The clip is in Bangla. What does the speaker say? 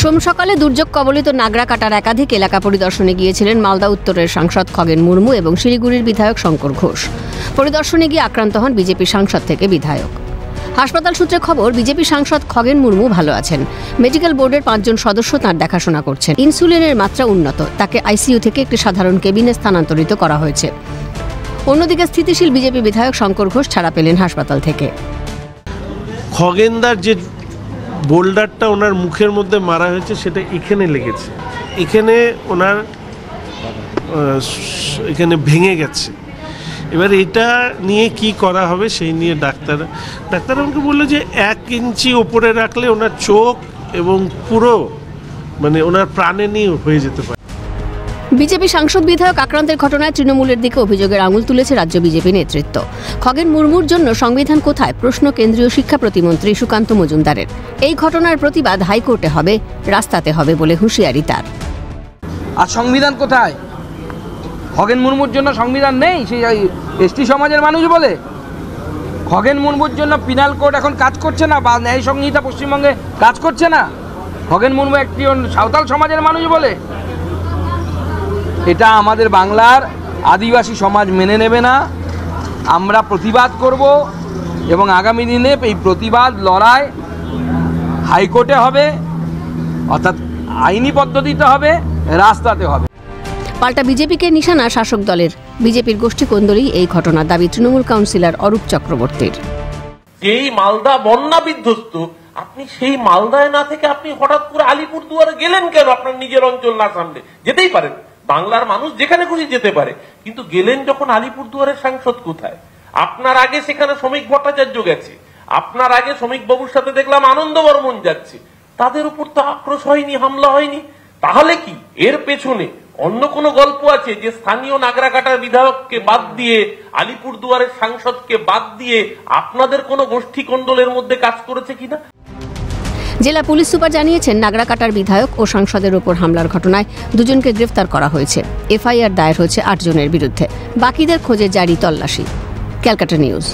সোম সকালে দুর্যোগ কবলিত নাগরাকাটার একাধিক এলাকা পরিদর্শনে গিয়েছিলেন মালদা উত্তরের সাংসদ খগেন মুর্মু এবং শিলিগুড়ির বিধায়ক শঙ্কর ঘোষ। পরিদর্শনে গিয়ে আক্রান্ত হন বিজেপি সাংসদ থেকে বিধায়ক। হাসপাতাল সূত্রে খবর, বিজেপি সাংসদ খগেন মুর্মু ভালো আছেন। মেডিকেল বোর্ডের 5 জন সদস্য তাঁর দেখাশোনা করছেন। ইনসুলিনের মাত্রা উন্নত, তাকে আইসিইউ থেকে একটি সাধারণ কেবিনে স্থানান্তরিত করা হয়েছে। অন্যদিকে স্থিতিশীল বিজেপি বিধায়ক শঙ্কর ঘোষ ছাড়া পেলেন হাসপাতাল থেকে। খগেনদার যে বোল্ডারটা ওনার মুখের মধ্যে মারা হয়েছে সেটা এখানে লেগেছে, এখানে ওনার এখানে ভেঙে গেছে। এবার এটা নিয়ে কি করা হবে সেই নিয়ে ডাক্তার আমাকে বললো যে 1 ইঞ্চি ওপরে রাখলে ওনার চোখ এবং পুরো ওনার প্রাণে নিয়ে হয়ে যেতে পারে। বিজেপি সাংসদ বিধায়ক আক্রান্তের ঘটনায় তৃণমূলের দিকে অভিযোগের আঙুল তুলেছে রাজ্য বিজেপি নেতৃত্ব। খগেন মুর্মুর জন্য সংবিধান কোথায়, প্রশ্ন কেন্দ্রীয় শিক্ষা প্রতিমন্ত্রী সুকান্ত মজুমদারের। এই ঘটনার প্রতিবাদ হাইকোর্টে হবে, রাস্তাতে হবে বলে হুঁশিয়ারি তার। আর সংবিধান কোথায়? খগেন মুর্মুর জন্য সংবিধান নেই, সেই এসটি সমাজের মানুষ বলে। খগেন মুর্মুর জন্য পিনাল কোড এখন কাজ করছে না, বা ন্যায় সংহিতা পশ্চিমবঙ্গে কাজ করছে না। খগেন মুর্মু একটি সাঁওতাল সমাজের মানুষ বলে। এটা আমাদের বাংলার আদিবাসী সমাজ মেনে নেবে না। আমরা প্রতিবাদ করব এবং আগামী দিনে এই প্রতিবাদ লড়াই হাইকোর্টে হবে, অর্থাৎ আইনি পদ্ধতিতে হবে, রাস্তাতে হবে। পাল্টা বিজেপিকে নিশানা শাসক দলের। বিজেপির গোষ্ঠী কোন্দলেই এই ঘটনার দাবি তৃণমূল কাউন্সিলর অরূপ চক্রবর্তীর। এই মালদা বন্যা বিধ্বস্ত, আপনি সেই মালদায় না থেকে আপনি হঠাৎ করে আলিপুরদুয়ারে গেলেন কেন? আপনার নিজের অঞ্চল না সামনে যেতেই পারেন, বাংলার মানুষ যেখানে খুশি যেতে পারে, কিন্তু গেলেন যখন আলিপুরদুয়ারের সাংসদ কোথায়? আপনার আগে সেখানে শ্রমিক ভট্টাচার্য গেছে, আপনার আগে শ্রমিক বাবুর সাথে দেখলাম আনন্দ বর্মন যাচ্ছে। তাদের উপর তো আক্রোশ হয়নি, হামলা হয়নি। তাহলে কি এর পেছনে অন্য কোনো গল্প আছে যে স্থানীয় নাগরাকাটার বিধায়ককে বাদ দিয়ে, আলিপুরদুয়ারের সাংসদকে বাদ দিয়ে আপনাদের কোনো গোষ্ঠী কোন্দলের মধ্যে কাজ করেছে কিনা? জেলা পুলিশ সুপার জানিয়েছেন, নাগরাকাটার বিধায়ক ও সাংসদের উপর হামলার ঘটনায় 2 জনকে গ্রেফতার করা হয়েছে। এফআইআর দায়ের হয়েছে 8 জনের বিরুদ্ধে। বাকিদের খোঁজে জারি তল্লাশি। ক্যালকাটা নিউজ।